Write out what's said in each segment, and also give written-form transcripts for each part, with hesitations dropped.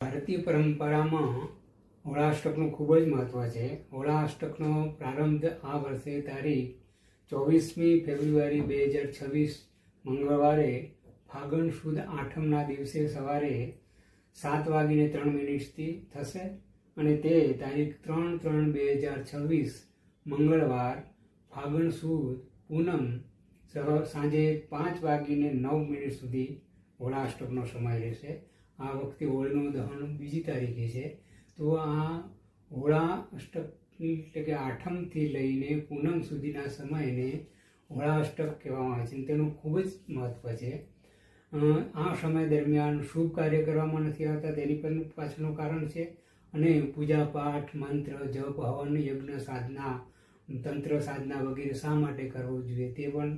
ભારતીય પરંપરામાં હોળાષ્ટકનું ખૂબ જ મહત્ત્વ છે. હોળાષ્ટકનો પ્રારંભ આ વર્ષે તારીખ 24મી ફેબ્રુઆરી 2026 મંગળવારે ફાગણ સુદ આઠમના દિવસે સવારે 7:03 થશે અને તે તારીખ 3/3/2026 મંગળવાર ફાગણ સુદ પૂનમ સાંજે 5:09 સુધી હોળાષ્ટકનો સમય રહેશે. આ વખતે હોળીનું દહન બીજી તારીખે છે. તો આ હોળાષ્ટકની એટલે કે આઠમથી લઈને પૂનમ સુધીના સમયને હોળાષ્ટક કહેવામાં આવે છે. તેનું ખૂબ જ મહત્ત્વ છે. આ સમય દરમિયાન શુભ કાર્ય કરવામાં નથી આવતા, તેની પણ પાછળનું કારણ છે. અને પૂજા પાઠ, મંત્ર, જપ, હવન, યજ્ઞ, સાધના, તંત્ર સાધના વગેરે શા માટે કરવું જોઈએ તે પણ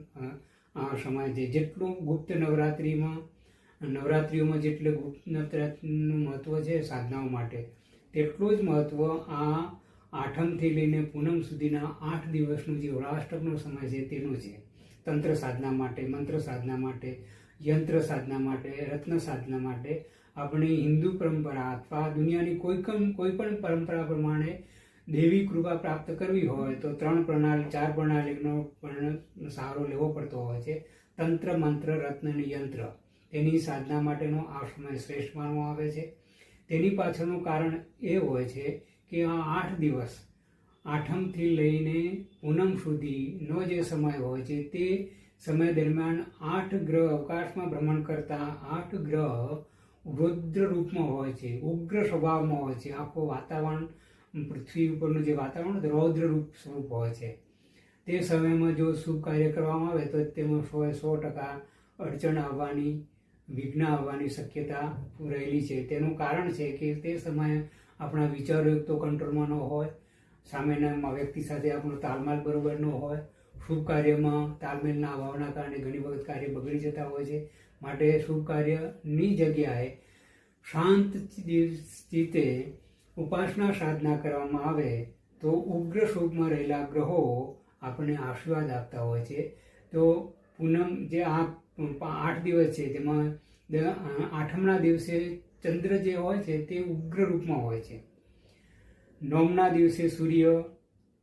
આ સમય છે. જેટલું ગુપ્ત નવરાત્રિઓમાં જેટલું ગુપ્ત નવરાત્રિનું મહત્ત્વ છે સાધનાઓ માટે, તેટલું જ મહત્ત્વ આ આઠમથી લઈને પૂનમ સુધીના 8 દિવસનું જે હોળાષ્ટકનો સમય છે તેનો છે. તંત્ર સાધના માટે, મંત્ર સાધના માટે, યંત્ર સાધના માટે, રત્ન સાધના માટે આપણી હિન્દુ પરંપરા અથવા દુનિયાની કોઈ પણ પરંપરા પ્રમાણે દેવી કૃપા પ્રાપ્ત કરવી હોય તો 4 પ્રણાલીનો પણ સહારો લેવો પડતો હોય છે. તંત્ર, મંત્ર, રત્ન અને યંત્ર, તેની સાધના માટેનો આ સમય શ્રેષ્ઠ માનવામાં આવે છે. તેની પાછળનું કારણ એ હોય છે કે આ 8 દિવસ આઠમથી લઈને પૂનમ સુધીનો જે સમય હોય છે તે સમય દરમિયાન 8 ગ્રહ અવકાશમાં ભ્રમણ કરતા 8 ગ્રહ રુદ્ર રૂપમાં હોય છે, ઉગ્ર સ્વભાવમાં હોય છે. આખું વાતાવરણ, પૃથ્વી ઉપરનું જે વાતાવરણ રૌદ્ર રૂપ સ્વરૂપ હોય છે. તે સમયમાં જો શુભ કાર્ય કરવામાં આવે તો તેમાં 100% અડચણ આવવાની, વિઘ્ન આવવાની શક્યતા રહેલી છે. તેનું કારણ છે કે તે સમયે આપણા વિચારો તો કંટ્રોલમાં ન હોય, સામેના વ્યક્તિ સાથે આપણો તાલમેલ બરોબર ન હોય, શુભ કાર્યમાં તાલમેલના અભાવના કારણે ઘણી વખત કાર્ય બગડી જતા હોય છે. માટે શુભ કાર્યની જગ્યાએ શાંત ચિત્તે ઉપાસના સાધના કરવામાં આવે તો ઉગ્ર સ્વરૂપમાં રહેલા ગ્રહો આપણને આશીર્વાદ આપતા હોય છે. તો પૂનમ જે આ 8 દિવસ છે તેમાં આઠમના દિવસે ચંદ્ર જે હોય છે તે ઉગ્ર રૂપમાં હોય છે. નવમના દિવસે સૂર્ય,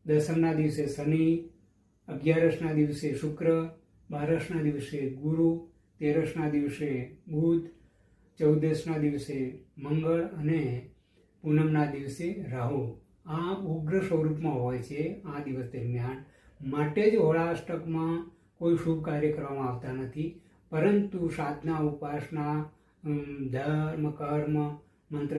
દસમના દિવસે શનિ, 11ના દિવસે શુક્ર, 12ના દિવસે ગુરુ, 13ના દિવસે બુધ, 14ના દિવસે મંગળ અને પૂનમના દિવસે રાહુ. આ ઉગ્ર સ્વરૂપમાં હોય છે આ દિવસ દરમિયાન. માટે જ હોળાષ્ટકમાં કોઈ શુભ કાર્ય કરવામાં આવતા નથી, પરંતુ સાધના, ઉપાસના, ધર્મ, કર્મ, મંત્ર